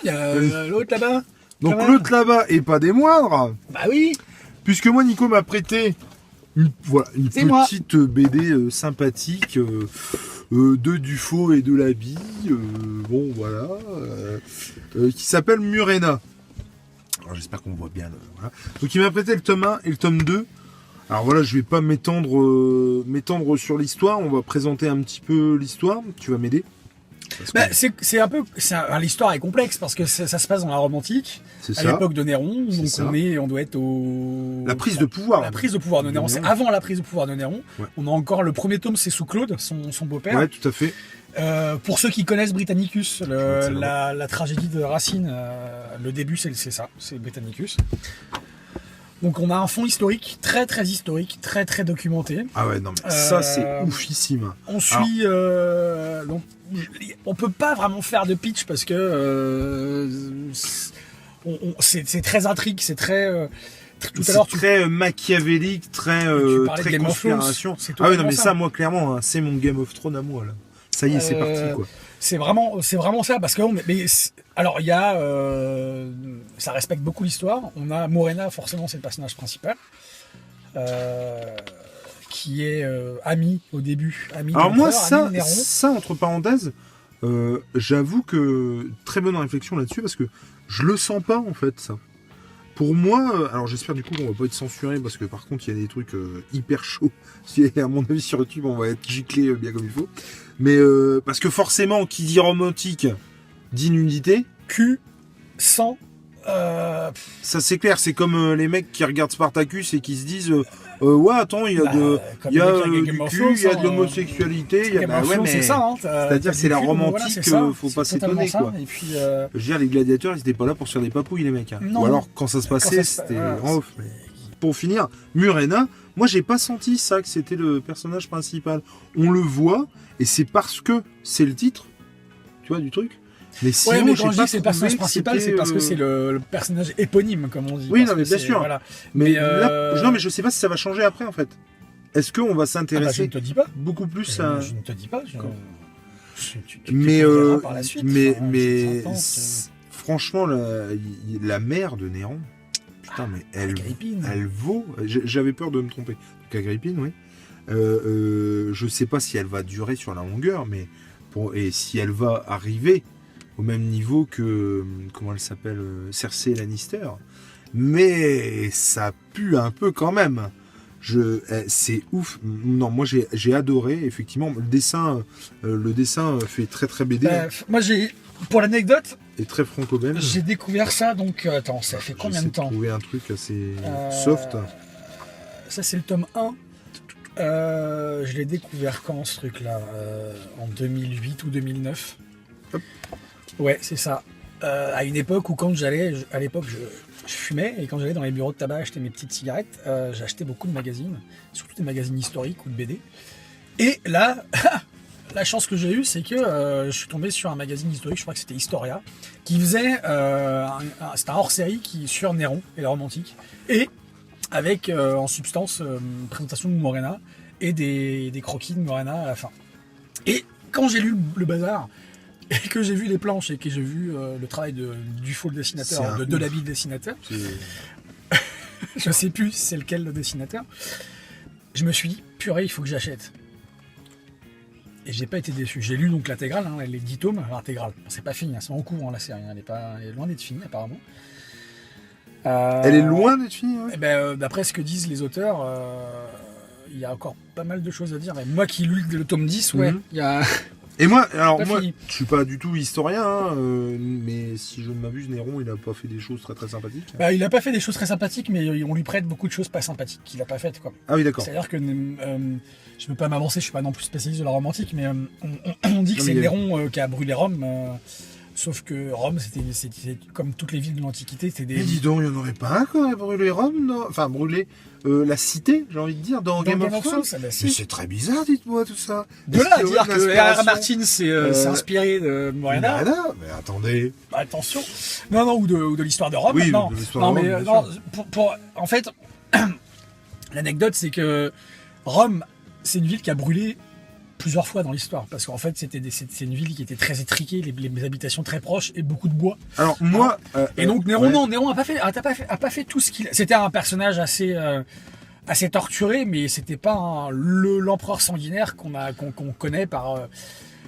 il y a l'autre là-bas. Donc l'autre là-bas, et pas des moindres. Bah oui. Puisque moi, Nico m'a prêté une petite BD sympathique de Dufaux et de Labille, bon voilà, qui s'appelle Murena. Alors j'espère qu'on voit bien. Voilà. Donc il m'a prêté le tome 1 et le tome 2. Alors voilà, je vais pas m'étendre sur l'histoire, on va présenter un petit peu l'histoire, tu vas m'aider. Bah, l'histoire est complexe parce que ça se passe dans la Rome antique, à l'époque de Néron, donc on doit être au... La prise de pouvoir. La prise de pouvoir de Néron, c'est avant la prise de pouvoir de Néron. Ouais. On a encore le premier tome, c'est sous Claude, son beau-père. Ouais, tout à fait. Pour ceux qui connaissent Britannicus, la tragédie de Racine, le début c'est ça, c'est Britannicus. Donc on a un fond historique, très historique, très documenté. Ah ouais, non mais ça c'est oufissime. On suit... donc, on peut pas vraiment faire de pitch parce que c'est très intrigue, c'est très... tout à l'heure, très machiavélique, très conspiration. Ah oui, non mais ça, moi clairement, hein, c'est mon Game of Thrones à moi là. Ça y est, c'est parti quoi. C'est vraiment ça parce que alors il y a ça respecte beaucoup l'histoire. On a Morena, forcément c'est le personnage principal qui est ami au début, ami. Alors moi ça entre parenthèses, j'avoue que très bonne réflexion là-dessus parce que je le sens pas en fait ça. Pour moi, alors j'espère du coup qu'on va pas être censuré parce que par contre il y a des trucs hyper chauds. À mon avis sur YouTube on va être giclé bien comme il faut. Mais parce que forcément qui dit romantique dit nudité. Cul, sang. Ça c'est clair, c'est comme les mecs qui regardent Spartacus et qui se disent ouais attends il y a du cul, il y a de l'homosexualité, c'est ça, hein, c'est-à-dire c'est la romantique, faut pas s'étonner quoi. Et puis, je veux dire les gladiateurs ils étaient pas là pour se faire des papouilles les mecs. Hein. Ou alors quand ça se passait c'était en off. Mais... Pour finir, Murena, moi j'ai pas senti ça que c'était le personnage principal. On le voit et c'est parce que c'est le titre, tu vois du truc. Mais sinon, mais quand je dis que c'est le personnage principal, c'est parce que c'est le personnage éponyme, comme on dit. Oui, non, mais bien sûr. Voilà. Mais là, non, mais je sais pas si ça va changer après, en fait. Est-ce qu'on va s'intéresser je ne te dis pas. Beaucoup plus à... Je ne te dis pas. Mais franchement, la mère de Néron, putain, mais elle vaut... J'avais peur de me tromper. Donc Agrippine, oui. Je sais pas si elle va durer sur la longueur, mais... Et si elle va arriver... au même niveau que, comment elle s'appelle, Cersei Lannister. Mais ça pue un peu quand même. C'est ouf. Non, moi j'ai adoré, effectivement. Le dessin fait très BD. Moi pour l'anecdote... Et très franco-belge. J'ai découvert ça, donc attends, ça fait combien de temps ? J'ai trouvé un truc assez soft. Ça c'est le tome 1. Je l'ai découvert quand ce truc-là en 2008 ou 2009. Hop. Ouais, c'est ça. À une époque où quand j'allais, à l'époque je fumais et quand j'allais dans les bureaux de tabac acheter mes petites cigarettes, j'achetais beaucoup de magazines, surtout des magazines historiques ou de BD. Et là, la chance que j'ai eue, c'est que je suis tombé sur un magazine historique, je crois que c'était Historia, qui faisait, c'était un hors-série sur Néron et la Rome antique, et avec en substance une présentation de Morena et des croquis de Morena à la fin. Et quand j'ai lu le bazar, et que j'ai vu les planches et que j'ai vu le travail du faux dessinateur, de l'habile dessinateur, je sais plus c'est lequel le dessinateur, je me suis dit, purée, il faut que j'achète. Et j'ai pas été déçu. J'ai lu donc l'intégrale, hein, les 10 tomes, l'intégrale. C'est pas fini, hein, c'est en cours hein, la série, elle est loin d'être finie apparemment. Elle est loin d'être finie, ouais. D'après ce que disent les auteurs, il y a encore pas mal de choses à dire. Mais moi qui lis le tome 10, ouais, il y a... Et moi, je suis pas du tout historien, hein, mais si je ne m'abuse, Néron, il a pas fait des choses très sympathiques. Il a pas fait des choses très sympathiques, mais on lui prête beaucoup de choses pas sympathiques qu'il a pas faites, quoi. Ah oui, d'accord. C'est-à-dire que je veux pas m'avancer, je suis pas non plus spécialiste de la Rome antique, mais on dit que c'est Néron qui a brûlé Rome. Sauf que Rome, c'était comme toutes les villes de l'Antiquité, c'était des... Mais dis donc, il n'y en aurait pas un qui aurait brûlé Rome, non ? Enfin, brûlé la cité, j'ai envie de dire, dans Game of Thrones. Mais c'est très bizarre, dites-moi, tout ça. De là à dire que R.R. Martin s'est inspiré de Morena. Mais attendez. Attention. Non, ou de l'histoire de Rome. Oui, non. De l'histoire de Rome, non, en fait, l'anecdote, c'est que Rome, c'est une ville qui a brûlé plusieurs fois dans l'histoire, parce qu'en fait c'est une ville qui était très étriquée, les habitations très proches et beaucoup de bois. Alors moi, et donc Néron, non, Néron a pas fait tout ce qu'il. C'était un personnage assez torturé, mais c'était pas l'empereur sanguinaire qu'on connaît par.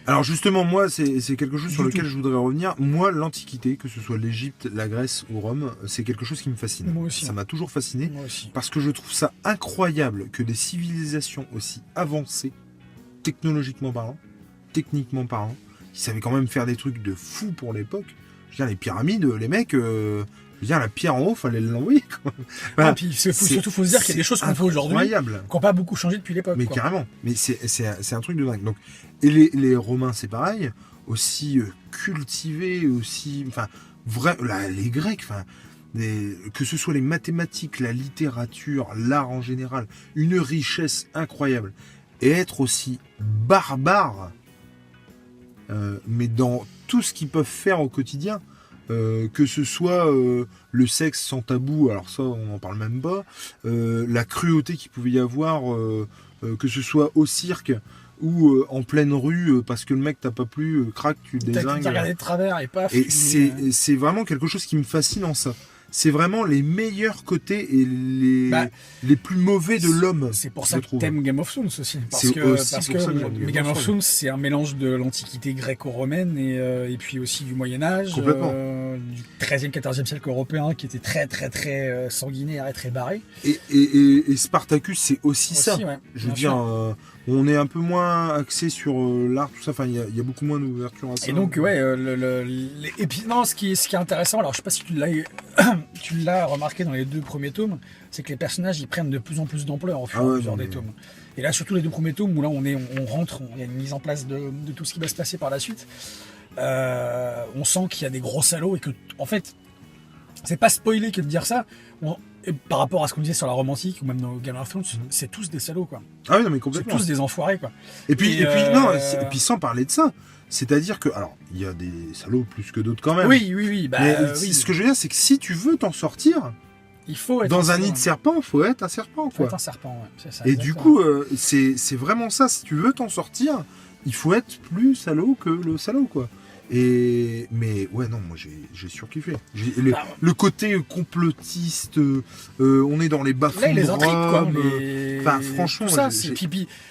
Alors justement, moi, c'est quelque chose sur lequel je voudrais revenir. Moi, l'Antiquité, que ce soit l'Égypte, la Grèce ou Rome, c'est quelque chose qui me fascine. Moi aussi. Ça m'a toujours fasciné. Moi aussi. Parce que je trouve ça incroyable que des civilisations aussi avancées, technologiquement parlant, techniquement parlant, qui savaient quand même faire des trucs de fou pour l'époque. Je veux dire, les pyramides, les mecs... je veux dire, la pierre en haut, fallait l'envoyer. Voilà. Puis surtout, faut se dire qu'il y a des choses qu'on fait aujourd'hui qui n'ont pas beaucoup changé depuis l'époque. Mais quoi. Carrément. Mais c'est un truc de dingue. Donc, et les Romains, c'est pareil, aussi cultivés, aussi, enfin, les Grecs, enfin, que ce soit les mathématiques, la littérature, l'art en général, une richesse incroyable, et être aussi barbares, mais dans tout ce qu'ils peuvent faire au quotidien. Que ce soit le sexe sans tabou, alors ça on n'en parle même pas, la cruauté qu'il pouvait y avoir, que ce soit au cirque ou en pleine rue, parce que le mec t'a pas plu, crac, tu le dézingues. T'as regardé de travers et paf. Et c'est vraiment quelque chose qui me fascine en ça. C'est vraiment les meilleurs côtés et les plus mauvais de l'homme. C'est pour ça que t'aimes Game of Thrones aussi. Parce que Game of Thrones, c'est un mélange de l'Antiquité gréco-romaine et puis aussi du Moyen-Âge, du 13e, 14e siècle européen qui était très, très, très sanguinaire et très barré. Et Spartacus, c'est aussi ça. Ouais, je veux dire, on est un peu moins axé sur l'art, tout ça. Enfin, il y a beaucoup moins d'ouverture à ça. Et donc, ouais, et puis, non, ce qui est intéressant, alors je sais pas si tu l'as remarqué dans les 2 premiers tomes, c'est que les personnages ils prennent de plus en plus d'ampleur au fur et à mesure des tomes. Et là, surtout les 2 premiers tomes où là on rentre, il y a une mise en place de tout ce qui va se passer par la suite. On sent qu'il y a des gros salauds et que, en fait, c'est pas spoilé que de dire ça. Par rapport à ce qu'on disait sur la romantique ou même dans Game of Thrones, c'est tous des salauds, quoi. Ah oui, non, mais complètement. C'est tous des enfoirés, quoi. Et puis sans parler de ça, c'est-à-dire que, alors, il y a des salauds plus que d'autres quand même. Oui. Ce que je veux dire, c'est que si tu veux t'en sortir, il faut être dans un nid de serpent, il faut être un serpent, quoi. Faut être un serpent, ouais. C'est ça. Et du coup, c'est vraiment ça. Si tu veux t'en sortir, il faut être plus salaud que le salaud, quoi. Mais ouais, non, moi j'ai surkiffé. Le côté complotiste, on est dans les bas-fonds. Là, les intrigues, quoi. Enfin, franchement,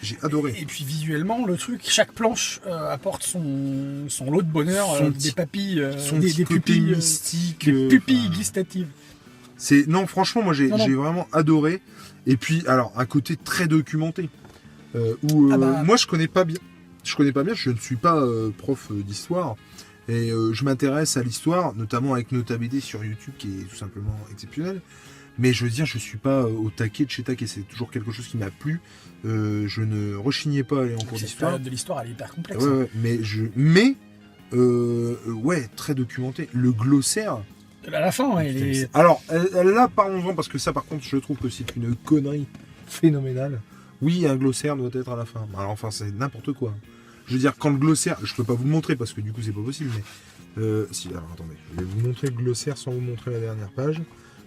j'ai adoré. Et puis visuellement, le truc, chaque planche apporte son lot de bonheur, des papilles, des pupilles mystiques, des pupilles gustatives. Non, franchement, moi j'ai vraiment adoré. Et puis, alors, un côté très documenté. Moi je connais pas bien. Je ne suis pas prof d'histoire et je m'intéresse à l'histoire, notamment avec Nota BD sur YouTube qui est tout simplement exceptionnel. Mais je veux dire, je ne suis pas au taquet de chez taquet, c'est toujours quelque chose qui m'a plu. Je ne rechignais pas à aller en cours d'histoire. La période de l'histoire, elle est hyper complexe. Ouais, très documenté. Le glossaire. À la fin, ouais, Alors, là, parlons-en, parce que ça, par contre, je trouve que c'est une connerie phénoménale. Oui, un glossaire doit être à la fin. Alors, enfin, c'est n'importe quoi. Je veux dire, quand le glossaire... Je peux pas vous le montrer, parce que du coup, c'est pas possible, mais... alors, attendez. Je vais vous montrer le glossaire sans vous montrer la dernière page.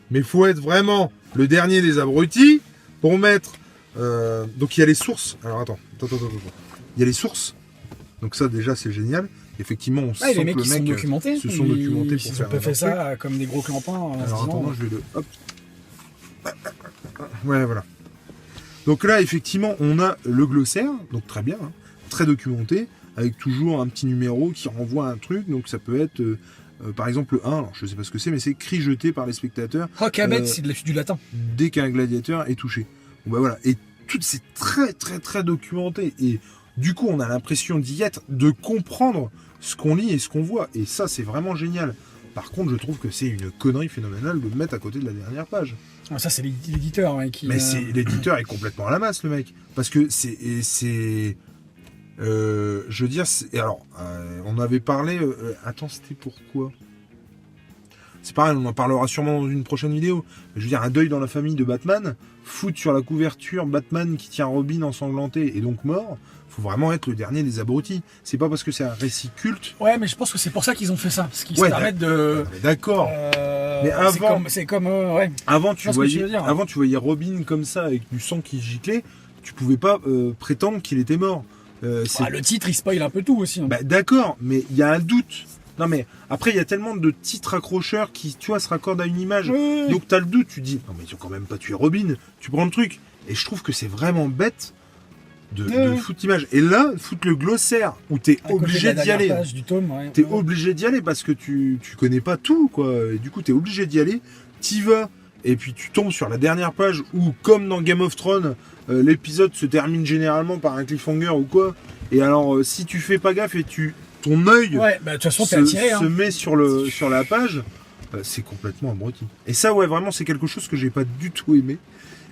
Mais il faut être vraiment le dernier des abrutis pour mettre... Donc, il y a les sources. Alors, attends. Il y a les sources. Donc ça, déjà, c'est génial. Effectivement, on sent les mecs que le mec se sont documentés pour faire fait ça comme des gros clampins. Alors, attends, je vais le... Hop. Ouais, voilà. Donc là, effectivement, on a le glossaire, donc très bien, hein, très documenté, avec toujours un petit numéro qui renvoie à un truc. Donc ça peut être, par exemple, le 1, alors je sais pas ce que c'est, mais c'est cri jeté par les spectateurs. Rockabet, c'est du latin. Dès qu'un gladiateur est touché. Bon, bah voilà. Et tout, c'est très, très, très documenté. Et du coup, on a l'impression d'y être, de comprendre ce qu'on lit et ce qu'on voit. Et ça, c'est vraiment génial. Par contre, je trouve que c'est une connerie phénoménale de le mettre à côté de la dernière page. Ça, c'est l'éditeur qui... Mais l'éditeur est complètement à la masse, le mec. Parce que je veux dire... Alors, on avait parlé... attends, c'était pourquoi ? C'est pareil, on en parlera sûrement dans une prochaine vidéo. Je veux dire, un deuil dans la famille de Batman, foutre sur la couverture Batman qui tient Robin ensanglanté et donc mort, faut vraiment être le dernier des abrutis. C'est pas parce que c'est un récit culte. Ouais, mais je pense que c'est pour ça qu'ils ont fait ça. Parce qu'ils se permettent de... D'accord. Mais avant... C'est comme ouais. Avant, tu voyais Robin comme ça, avec du sang qui giclait, tu pouvais pas prétendre qu'il était mort. Le titre, il spoil un peu tout aussi. Hein. Bah, d'accord, mais il y a un doute. Non mais après il y a tellement de titres accrocheurs qui tu vois se raccordent à une image. Oui. Donc t'as le doute, tu dis non mais ils ont quand même pas tué Robin, tu prends le truc. Et je trouve que c'est vraiment bête de foutre l'image. Et là, foutre le glossaire où t'es obligé d'y aller. T'es obligé d'y aller parce que tu connais pas tout quoi. Et du coup t'es obligé d'y aller, t'y vas. Et puis tu tombes sur la dernière page où, comme dans Game of Thrones, l'épisode se termine généralement par un cliffhanger ou quoi. Et alors, si tu fais pas gaffe et ton œil de toute façon, se met sur la page, c'est complètement abruti. Et ça, vraiment, c'est quelque chose que j'ai pas du tout aimé.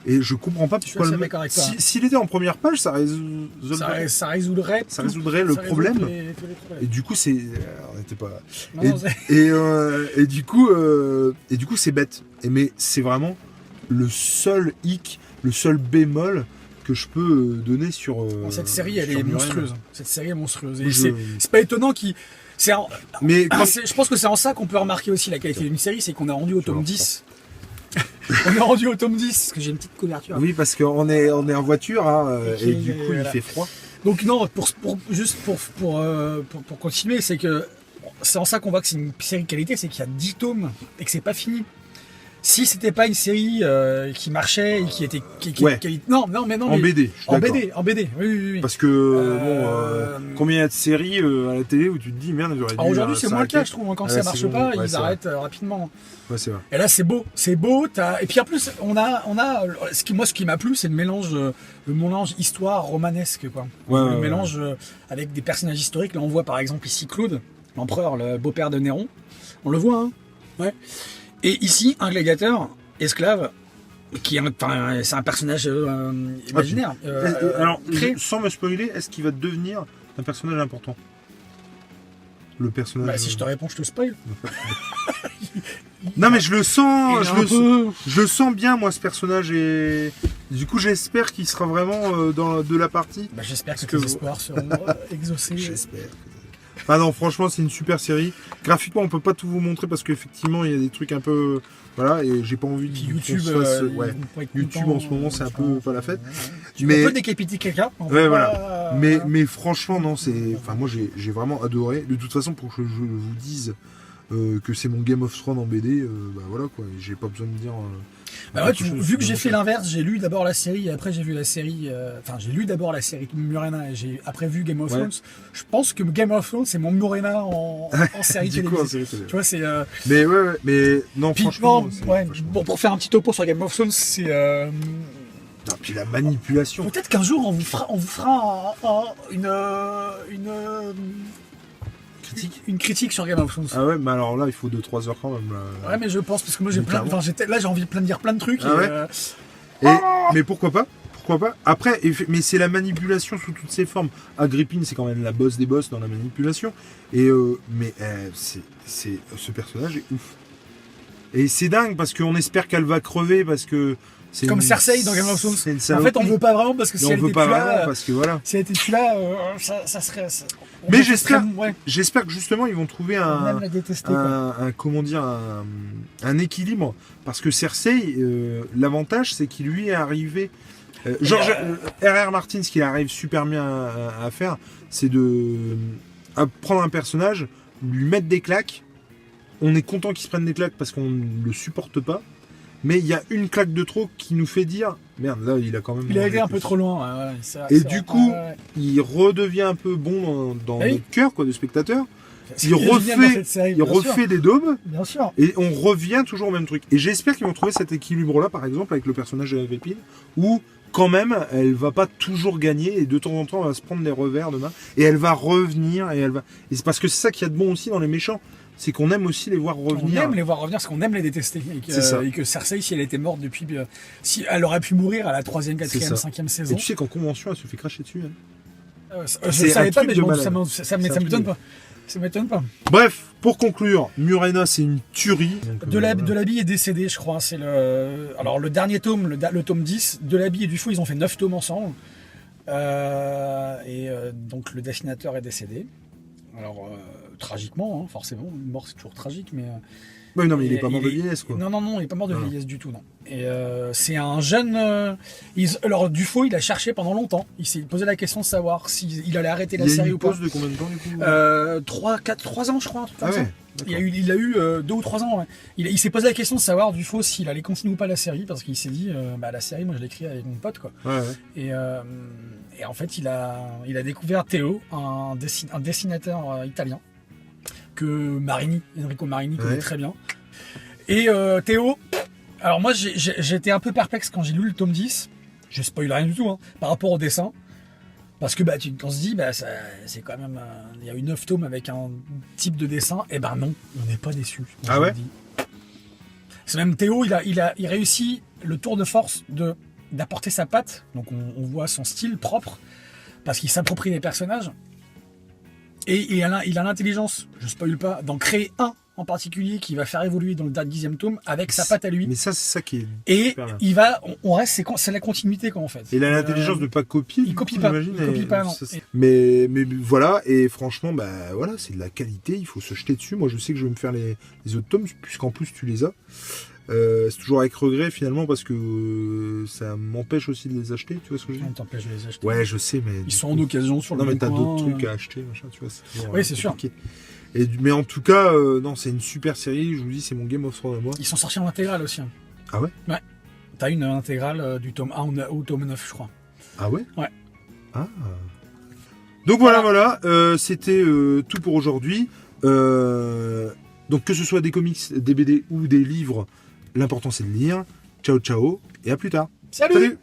Et je comprends pas pourquoi le mec. S'il était en première page, ça résoudrait le problème. Tous les problèmes. Et du coup, on n'était pas là. Et du coup, c'est bête. Mais c'est vraiment le seul hic, le seul bémol que je peux donner sur. Cette série, elle est monstrueuse. Cette série est monstrueuse. Et c'est pas étonnant qu'il. Je pense que c'est en ça qu'on peut remarquer aussi la qualité d'une série, c'est qu'on a rendu au tome 10. On est rendu au tome 10, parce que j'ai une petite couverture. Oui, parce qu'on est en voiture, hein, et du coup, il fait froid. Donc non, pour continuer, c'est que c'est en ça qu'on voit que c'est une série de qualité, c'est qu'il y a 10 tomes et que c'est pas fini. Si c'était pas une série qui marchait et qui était non mais en BD, en BD, oui. Parce que combien il y a de séries à la télé où tu te dis merde, j'aurais dû. Aujourd'hui, c'est moins le cas, je trouve. Quand ça marche pas, ils arrêtent rapidement. Ouais, c'est vrai. Et là, c'est beau. Et puis en plus, on a ce qui m'a plu, c'est le mélange histoire romanesque, quoi. Le mélange avec des personnages historiques. Là, on voit par exemple ici Claude, l'empereur, le beau-père de Néron. On le voit, hein. Ouais. Et ici, un gladiateur esclave, c'est un personnage imaginaire. Alors, sans me spoiler, est-ce qu'il va devenir un personnage important ? Le personnage. Si je te réponds, je te spoil. Non, mais je le sens, je le sens bien, moi, ce personnage. Et du coup, j'espère qu'il sera vraiment dans de la partie. J'espère que tes espoirs seront exaucés. J'espère. Ah non, franchement, c'est une super série. Graphiquement, on peut pas tout vous montrer parce qu'effectivement, il y a des trucs un peu. Voilà, et j'ai pas envie de. YouTube, YouTube en ce moment, c'est un peu pas la fête. Tu peux décapiter quelqu'un. Voilà. Mais franchement, non, c'est. Enfin, moi, j'ai vraiment adoré. De toute façon, pour que je vous dise que c'est mon Game of Thrones en BD, voilà quoi. J'ai pas besoin de dire. Vu que j'ai fait l'inverse, j'ai lu d'abord la série et après j'ai vu la série. J'ai lu d'abord la série Murena et j'ai après vu Game of Thrones. Je pense que Game of Thrones c'est mon Murena en série télévisée. Tu vois, c'est. Mais non, puis, franchement. Bon, pour faire un petit topo sur Game of Thrones, c'est. Puis la manipulation. Peut-être qu'un jour on vous fera une critique sur Game of Thrones. Ah ouais, mais alors là, il faut 2-3 heures quand même. Ouais, mais je pense, parce que moi j'ai envie de dire plein de trucs. Mais pourquoi pas ? Après, mais c'est la manipulation sous toutes ses formes. Agrippine, c'est quand même la boss des boss dans la manipulation. Mais ce personnage est ouf. Et c'est dingue parce qu'on espère qu'elle va crever parce que. C'est comme Cersei dans Game of Thrones. En fait, on veut pas vraiment parce que si elle était plus là, si elle était plus là, ça serait. Mais j'espère que justement ils vont trouver un équilibre parce que Cersei, l'avantage c'est qu'il lui est arrivé. R.R. Martin, ce qu'il arrive super bien à faire, c'est de prendre un personnage, lui mettre des claques. On est content qu'il se prenne des claques parce qu'on ne le supporte pas. Mais il y a une claque de trop qui nous fait dire merde, là il a quand même. Il a été un peu trop loin. Et du coup, il redevient un peu bon dans notre cœur, quoi, de spectateur. Il refait des daubes. Bien sûr. Et on revient toujours au même truc. Et j'espère qu'ils vont trouver cet équilibre-là, par exemple, avec le personnage de Agrippine, où quand même, elle va pas toujours gagner et de temps en temps, elle va se prendre des revers de main et elle va revenir et c'est parce que c'est ça qu'il y a de bon aussi dans les méchants. C'est qu'on aime aussi les voir revenir. On aime les voir revenir parce qu'on aime les détester. Et que Cersei, si elle était morte depuis. Si elle aurait pu mourir à la 3e, 4e, 5e saison. Et tu sais qu'en convention, elle se fait cracher dessus. Je ne savais pas, mais ça ne m'étonne pas. Ça m'étonne pas. Bref, pour conclure, Murena, c'est une tuerie. Delaby est décédé, je crois. C'est le dernier tome, le tome 10. Delaby et Dufault, ils ont fait 9 tomes ensemble. Donc le dessinateur est décédé. Alors. Tragiquement, hein, forcément, une mort c'est toujours tragique, mais. Oui, non, mais il est pas mort de vieillesse, quoi. Non, il est pas mort de vieillesse du tout, non. Et c'est un jeune... alors Dufaux, il a cherché pendant longtemps. Il s'est posé la question de savoir s'il allait arrêter la série ou pas. Il y a eu une pause de combien de temps du coup 3 ans je crois, un truc comme ça. Ouais, Il a eu 2 ou 3 ans. Ouais. Il s'est posé la question de savoir Dufaux s'il allait continuer ou pas la série, parce qu'il s'est dit, la série, moi je l'ai écrit avec mon pote, quoi. Ouais. Et en fait, il a découvert Théo, un dessinateur italien, que Enrico Marini connaît très bien. Et Théo, alors moi j'étais un peu perplexe quand j'ai lu le tome 10, je spoil rien du tout, par rapport au dessin. Parce que on se dit, c'est quand même. Il y a eu 9 tomes avec un type de dessin, et non, on n'est pas déçu. Ah ouais. C'est même Théo, il réussit le tour de force d'apporter sa patte, donc on voit son style propre, parce qu'il s'approprie les personnages. Et il a l'intelligence, je spoil pas, d'en créer un en particulier qui va faire évoluer dans le 10e tome avec sa patte à lui. Mais ça, c'est ça qui est. Et on reste, c'est la continuité quoi en fait. Et il a l'intelligence de ne pas copier. Il copie pas. Il copie pas, non. Mais voilà, et franchement, voilà, c'est de la qualité, il faut se jeter dessus. Moi, je sais que je vais me faire les autres tomes, puisqu'en plus tu les as. C'est toujours avec regret finalement parce que ça m'empêche aussi de les acheter, tu vois ce que je veux dire ? On t'empêche de les acheter. Ouais, je sais, mais. Ils sont en occasion sur le bon coin. Non, mais t'as d'autres trucs à acheter, machin, tu vois. Oui, c'est sûr. Mais en tout cas, non, c'est une super série, je vous dis, c'est mon Game of Thrones à moi. Ils sont sortis en intégrale aussi. Ah ouais ? Ouais. T'as une intégrale du tome 1 au tome 9, je crois. Ah ouais ? Ouais. Ah. Donc voilà, c'était tout pour aujourd'hui. Donc que ce soit des comics, des BD ou des livres, l'important c'est de lire. Ciao, ciao, et à plus tard. Salut.